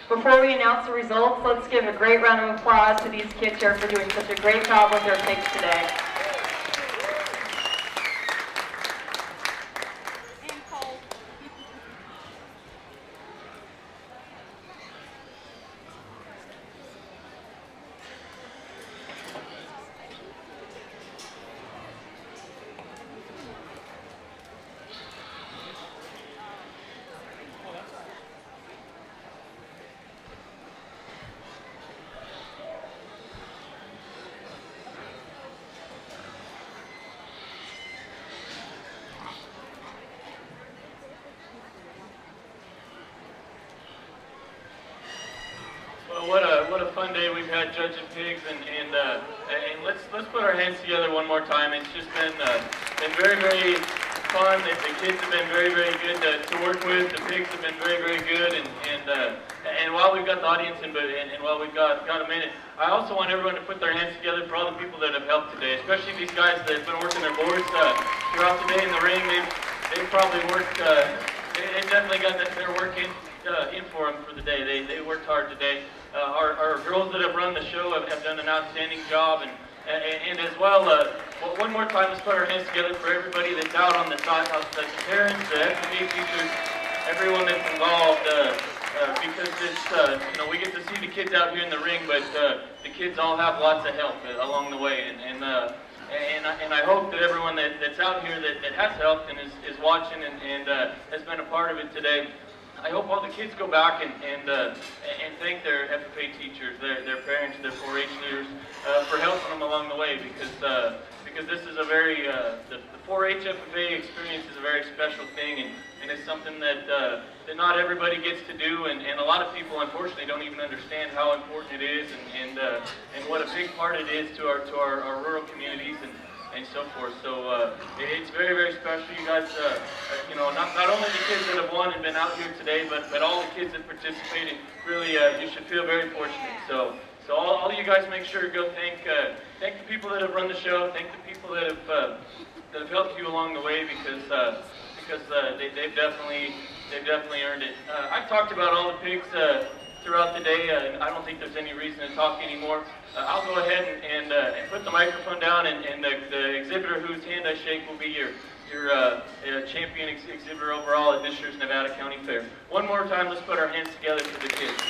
Before we announce the results, let's give a great round of applause to these kids here for doing such a great job with their pigs today. What a fun day we've had judging pigs, and let's put our hands together one more time. It's just been very fun. The kids have been very good to work with. The pigs have been very good, and while we've got the audience and while we've got a minute, I also want everyone to put their hands together for all the people that have helped today, especially these guys that have been working their boards throughout the day in the ring. They've probably worked. They definitely got their work in for them for the day. They worked hard today. Our girls that have run the show have done an outstanding job, and as well, one more time, let's put our hands together for everybody that's out on the side, the parents, the FFA teachers, everyone that's involved, because it's, we get to see the kids out here in the ring, but the kids all have lots of help along the way, and I hope that everyone that's out here that has helped and is watching and has been a part of it today, I hope all the kids go back and thank their FFA teachers, their parents, their 4-H leaders for helping them along the way, because this is a very the 4-H FFA experience is a very special thing, and it's something that not everybody gets to do, and a lot of people unfortunately don't even understand how important it is and what a big part it is to our rural communities and so forth. So it's very special. You guys, not only the kids that have won and been out here today, but all the kids that participated. Really, you should feel very fortunate. So all you guys, make sure to go thank the people that have run the show. Thank the people that have helped you along the way, because they've definitely earned it. I've talked about all the pigs throughout the day, and I don't think there's any reason to talk anymore. I'll go ahead and put the microphone down, and the exhibitor whose hand I shake will be your champion exhibitor overall at this year's Nevada County Fair. One more time, let's put our hands together for the kids.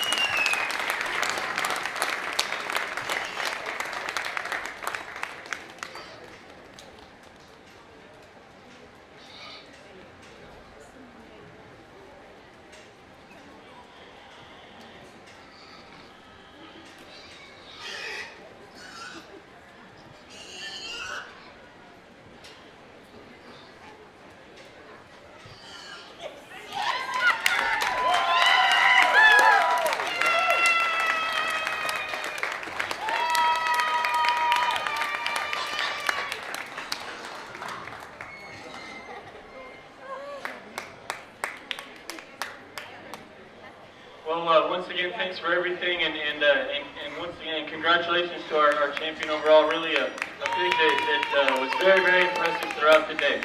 Well, once again, thanks for everything, and once again, congratulations to our champion overall. Really a pig that was very impressive throughout the day.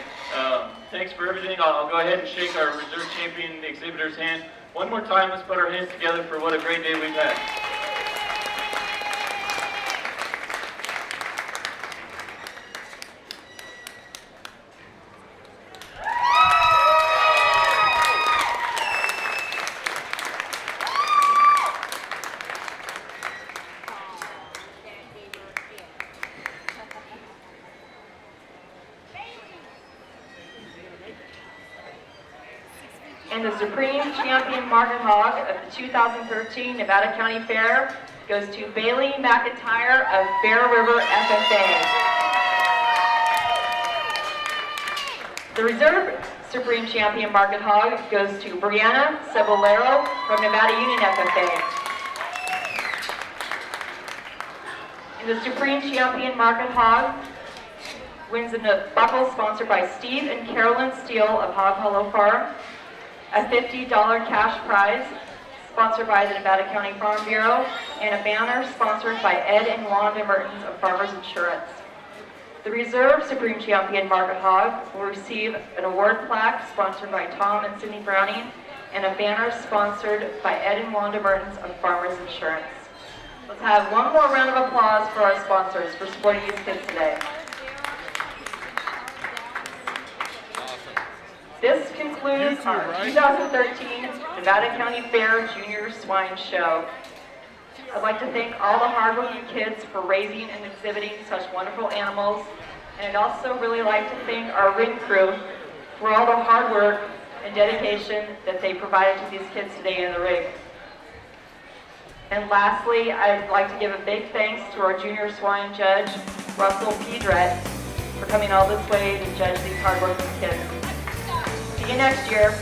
Thanks for everything. I'll go ahead and shake our reserve champion exhibitor's hand. One more time, let's put our hands together for what a great day we've had. And the Supreme Champion Market Hog of the 2013 Nevada County Fair goes to Bailey McIntyre of Bear River FFA. The Reserve Supreme Champion Market Hog goes to Brianna Cebollero from Nevada Union FFA. And the Supreme Champion Market Hog wins in a buckle sponsored by Steve and Carolyn Steele of Hog Hollow Farm. A $50 cash prize sponsored by the Nevada County Farm Bureau, and a banner sponsored by Ed and Wanda Mertens of Farmers Insurance. The Reserve Supreme Champion Market Hog will receive an award plaque sponsored by Tom and Cindy Browning, and a banner sponsored by Ed and Wanda Mertens of Farmers Insurance. Let's have one more round of applause for our sponsors for supporting these kids today. This concludes our 2013 Nevada County Fair Junior Swine Show. I'd like to thank all the hardworking kids for raising and exhibiting such wonderful animals, and I'd also really like to thank our ring crew for all the hard work and dedication that they provided to these kids today in the ring. And lastly, I'd like to give a big thanks to our junior swine judge, Russell Pedret, for coming all this way to judge these hardworking kids. See you next year.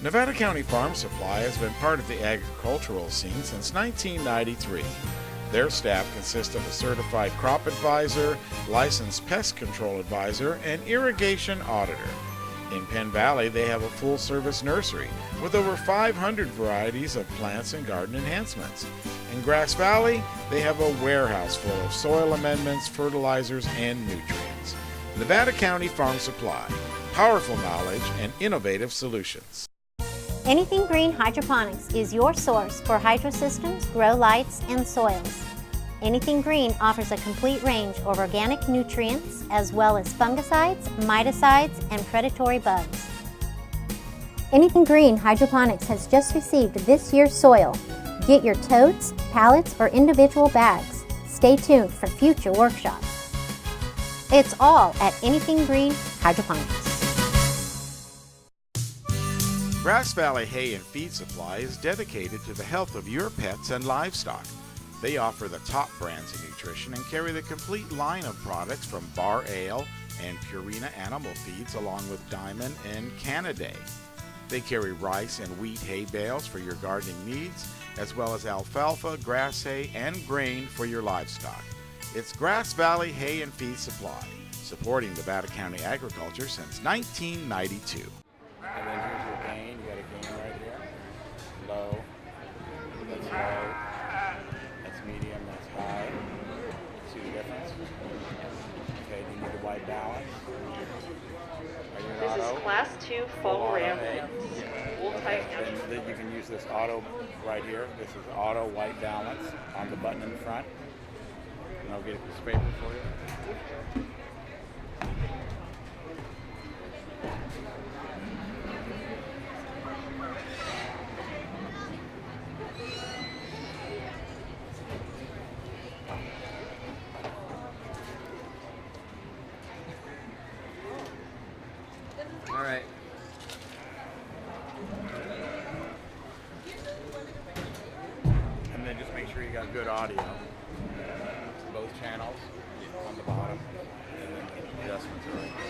Nevada County Farm Supply has been part of the agricultural scene since 1993. Their staff consists of a certified crop advisor, licensed pest control advisor, and irrigation auditor. In Penn Valley, they have a full-service nursery with over 500 varieties of plants and garden enhancements. In Grass Valley, they have a warehouse full of soil amendments, fertilizers, and nutrients. Nevada County Farm Supply, powerful knowledge and innovative solutions. Anything Green Hydroponics is your source for hydro systems, grow lights, and soils. Anything Green offers a complete range of organic nutrients as well as fungicides, miticides, and predatory bugs. Anything Green Hydroponics has just received this year's soil. Get your totes, pallets, or individual bags. Stay tuned for future workshops. It's all at Anything Green Hydroponics. Grass Valley Hay and Feed Supply is dedicated to the health of your pets and livestock. They offer the top brands of nutrition and carry the complete line of products from Bar Ale and Purina Animal Feeds along with Diamond and Canaday. They carry rice and wheat hay bales for your gardening needs, as well as alfalfa, grass hay, and grain for your livestock. It's Grass Valley Hay and Feed Supply, supporting Nevada County agriculture since 1992. And then here's your gain. You got a gain right here. Low. That's low. That's medium. That's high. See the difference? Okay, do you need the white balance? This is Class 2 full ram. We'll tighten up. Then you can use this auto right here. This is auto white balance on the button in the front. And I'll get this paper for you. All right. And then just make sure you got good audio. Both channels on the bottom. And then the adjustments are right there.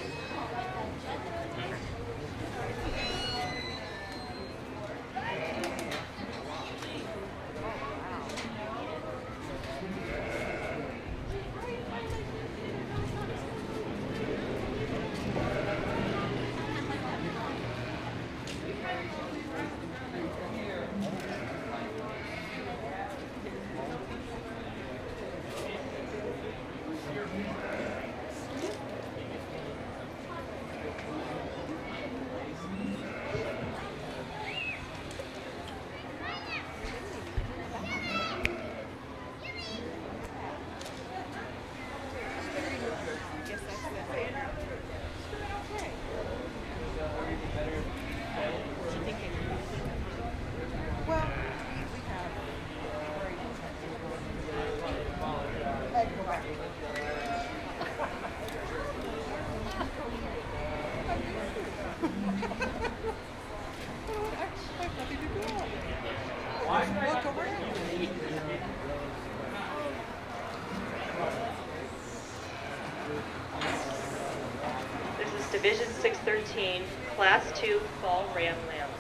This is Division 613, Class 2 fall ram lambs.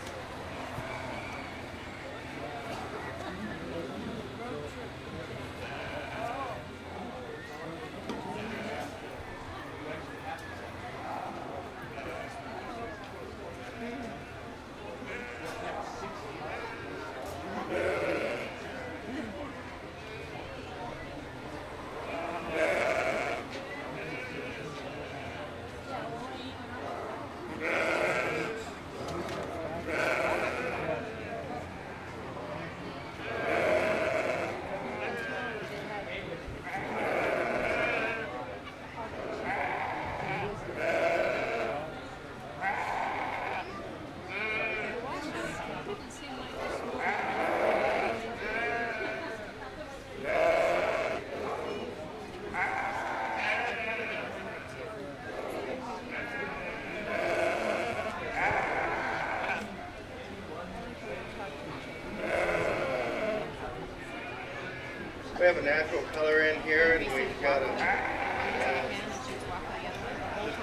We have a natural color in here, and we've got just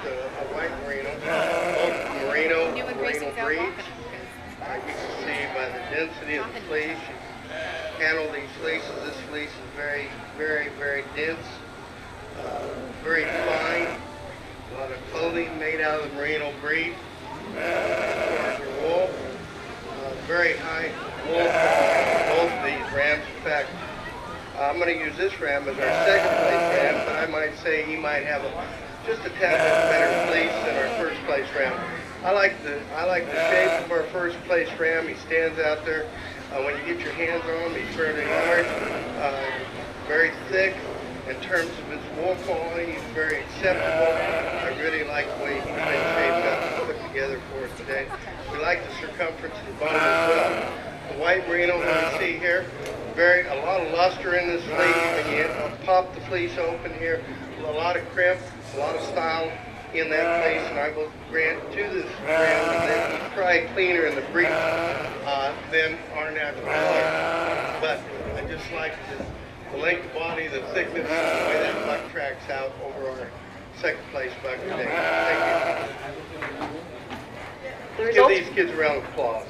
a white merino, both merino breeds. You can see by the density of the fleece, you handle these fleeces. This fleece is very, very, very dense, very fine. A lot of clothing made out of the merino breed. As far as the wool, very high wool for both of these rams. In fact, I'm going to use this ram as our second place ram, but I might say he might have just a tad bit better fleece than our first place ram. I like the shape of our first place ram. He stands out there. When you get your hands on him, he's fairly large, very thick. In terms of his wool quality, he's very acceptable. I really like the way he's been shaped up and put together for us today. We like the circumference of the bone as well. The white merino that we see here, a lot of luster in this fleece. When you pop the fleece open here, a lot of crimp, a lot of style in that fleece, and I will grant to this ram that he's probably cleaner in the breech than our natural color. But I just like the length of body, the thickness, the way that buck tracks out over our second place buck today. Thank you. Give these kids a round of applause.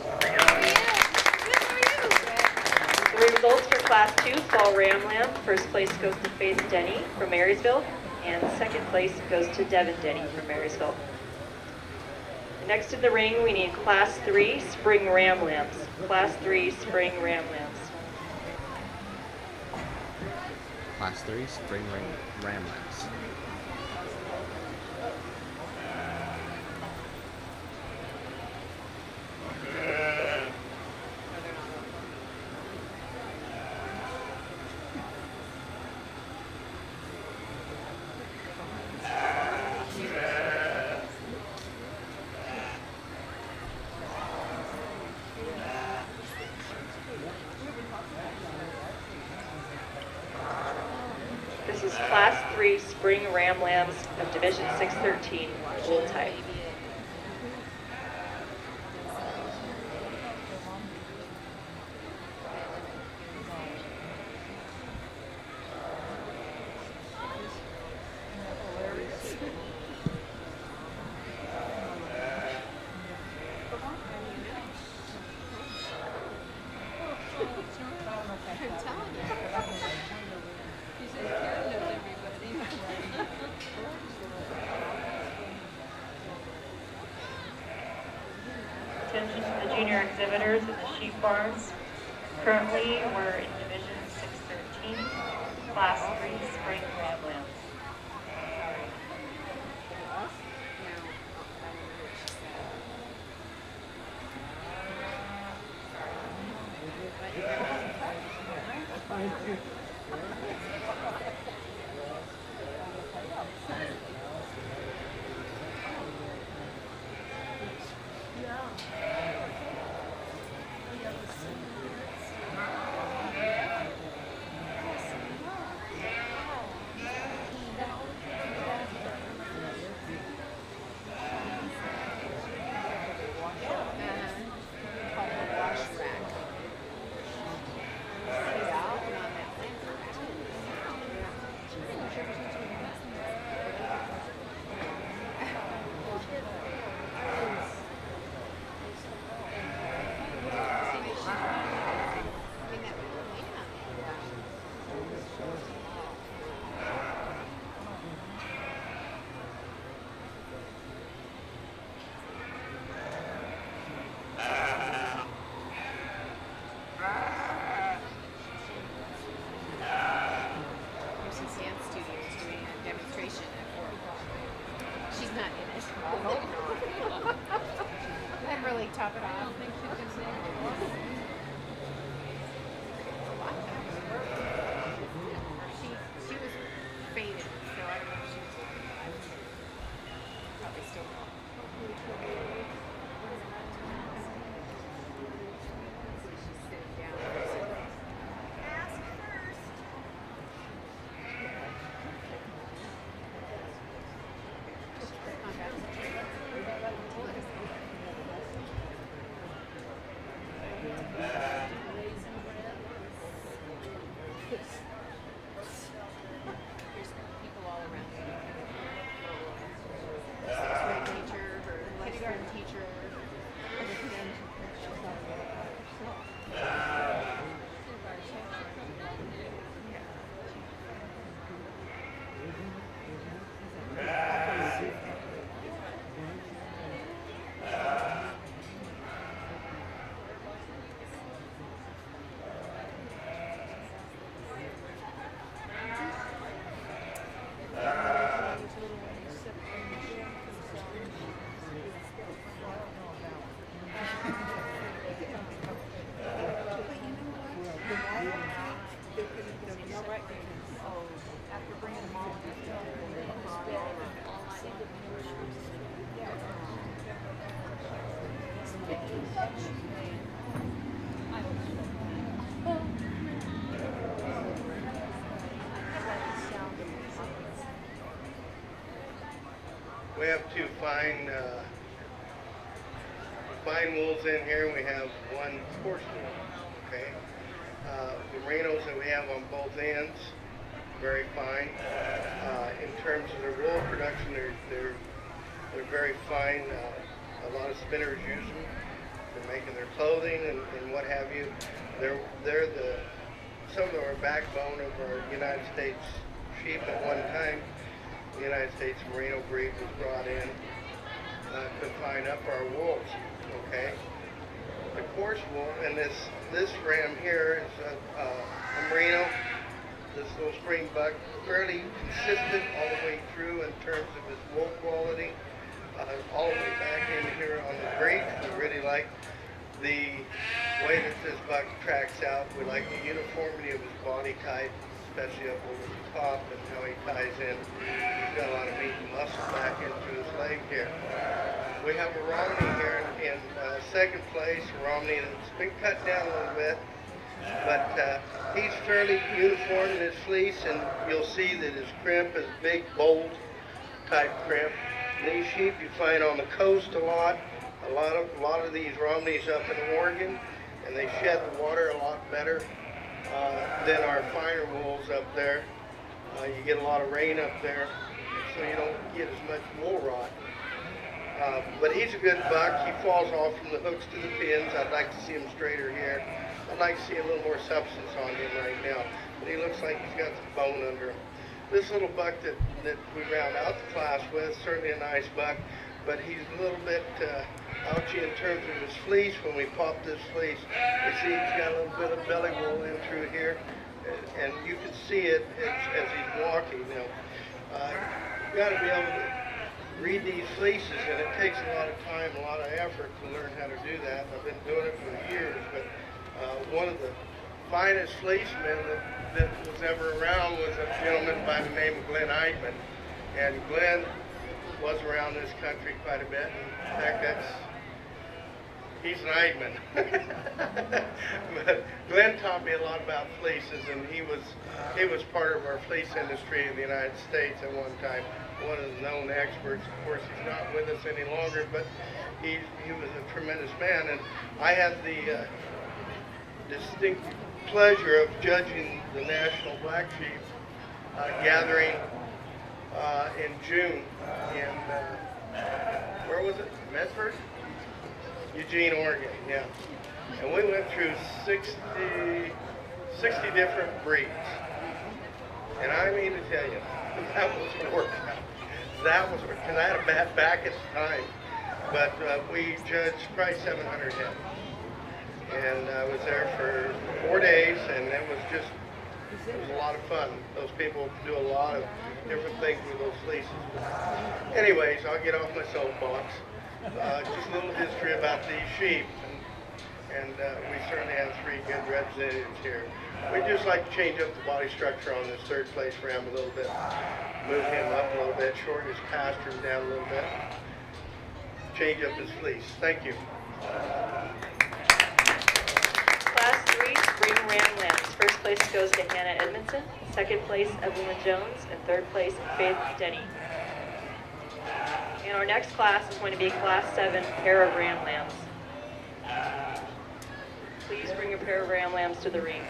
The results for Class 2 Fall Ram Lamb. First place goes to Faith Denny from Marysville, and second place goes to Devin Denny from Marysville. Next in the ring, we need Class 3 Spring Ram Lambs. Class 3 Spring Ram Lambs. Class 3 Spring Ram Lambs. This is Class 3 Spring Ram Lambs of Division 613, bull type. Attention to the junior exhibitors at the sheep barns. Currently, we're in Division 613, Class 3 Spring Ram Lambs. Top it off. She was faded, so I don't know if she was probably still she's sitting down. Ask first. We have two fine wools in here. We have one coarse wool. Okay. The merinos that we have on both ends, very fine. In terms of their wool production, they're very fine. A lot of spinners use them for making their clothing and what have you. They're some of our backbone of our United States sheep at one time. The United States Merino breed was brought in to fine up our wools. Okay. The coarse wool, and this ram here is a Merino. This little spring buck, fairly consistent all the way through in terms of his wool quality. All the way back in here on the breech, we really like the way that this buck tracks out. We like the uniformity of his body type, especially up over the top and how he ties in. He's got a lot of meat and muscle back into his leg here. We have a Romney here in second place, a Romney that's been cut down a little bit, but he's fairly uniform in his fleece, and you'll see that his crimp is big, bold type crimp. These sheep you find on the coast a lot. A lot of these Romneys up in Oregon, and they shed the water a lot better than our finer wools up there. You get a lot of rain up there, so you don't get as much wool rot. But he's a good buck. He falls off from the hooks to the pins. I'd like to see him straighter here. I'd like to see a little more substance on him right now. But he looks like he's got some bone under him. This little buck that we round out the class with, certainly a nice buck, but he's a little bit ouchy in terms of his fleece. When we pop this fleece, you see he's got a little bit of belly wool in through here, and you can see it as he's walking. Now, you've got to be able to read these fleeces, and it takes a lot of time, a lot of effort to learn how to do that. I've been doing it for years, but one of the finest fleecemen that was ever around was a gentleman by the name of Glenn Eidman. And Glenn was around this country quite a bit. In fact, he's an Eidman. But Glenn taught me a lot about fleeces, and he was part of our fleece industry in the United States at one time. One of the known experts. Of course, he's not with us any longer, but he was a tremendous man. And I had the distinct pleasure of judging the National Black Sheep gathering in June in, where was it? Medford? Eugene, Oregon, yeah. And we went through 60 different breeds. And I mean to tell you, that was a workout. That was, because I had a bad back at the time. But we judged probably 700 head. And I was there for 4 days, and it was a lot of fun. Those people do a lot of different things with those fleeces. Anyways, I'll get off my soapbox. Just a little history about these sheep, and we certainly have 3 good representatives here. We'd just like to change up the body structure on this third place ram a little bit, move him up a little bit, shorten his pastures down a little bit, change up his fleece. Thank you. Class 3 Spring Ram Lambs. First place goes to Hannah Edmondson, second place Evelyn Jones, and third place Faith Denny. And our next class is going to be Class 7 Pair of Ram Lambs. Please bring your pair of Ram Lambs to the ring.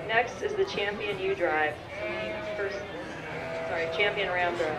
Next is the Champion U Drive. Champion Ram Drive.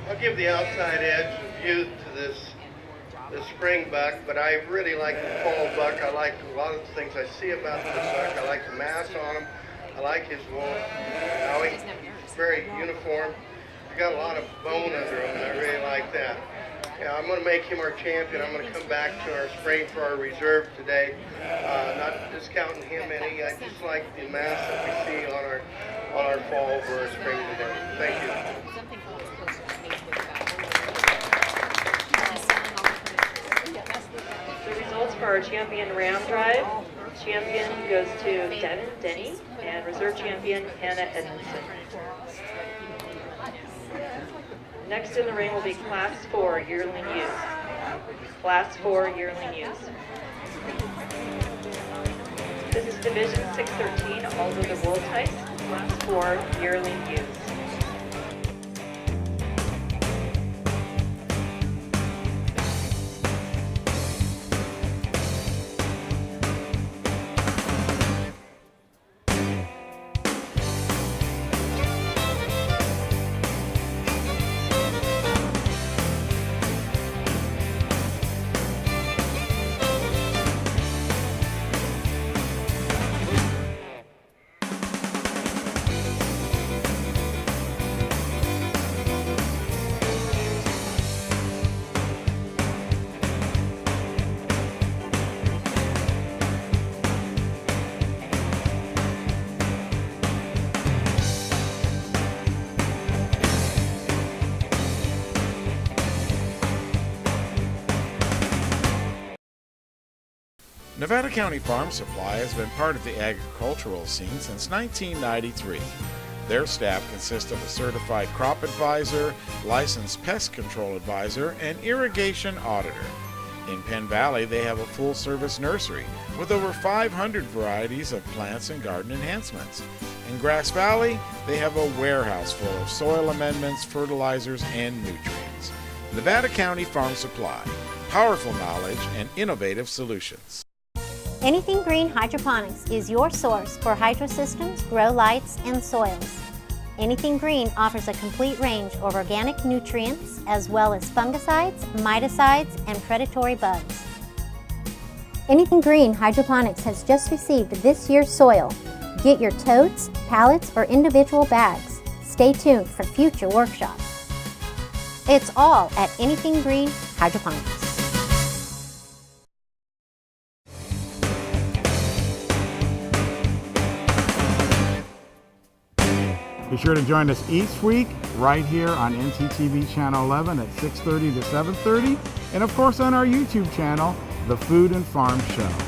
I'll give the outside edge of youth to the spring buck, but I really like the fall buck. I like a lot of the things I see about the buck. I like the mass on him. I like his wool. He's very uniform. He got a lot of bone under him, and I really like that. Yeah, I'm going to make him our champion. I'm going to come back to our spring for our reserve today. Not discounting him any. I just like the mass that we see on our fall for our spring today. Thank you. Something called post Facebook The results for our champion Ram Drive. Champion goes to Devin Denny and reserve champion Hannah Edmondson. Next in the ring will be Class 4 yearling ewes. Class 4 yearling ewes. This is Division 613, also the wool types. Class 4 yearling ewes. Nevada County Farm Supply has been part of the agricultural scene since 1993. Their staff consists of a certified crop advisor, licensed pest control advisor, and irrigation auditor. In Penn Valley, they have a full-service nursery with over 500 varieties of plants and garden enhancements. In Grass Valley, they have a warehouse full of soil amendments, fertilizers, and nutrients. Nevada County Farm Supply, powerful knowledge and innovative solutions. Anything Green Hydroponics is your source for hydro systems, grow lights, and soils. Anything Green offers a complete range of organic nutrients as well as fungicides, miticides, and predatory bugs. Anything Green Hydroponics has just received this year's soil. Get your totes, pallets, or individual bags. Stay tuned for future workshops. It's all at Anything Green Hydroponics. Be sure to join us each week right here on NCTV Channel 11 at 6:30 to 7:30, and of course on our YouTube channel, The Food and Farm Show.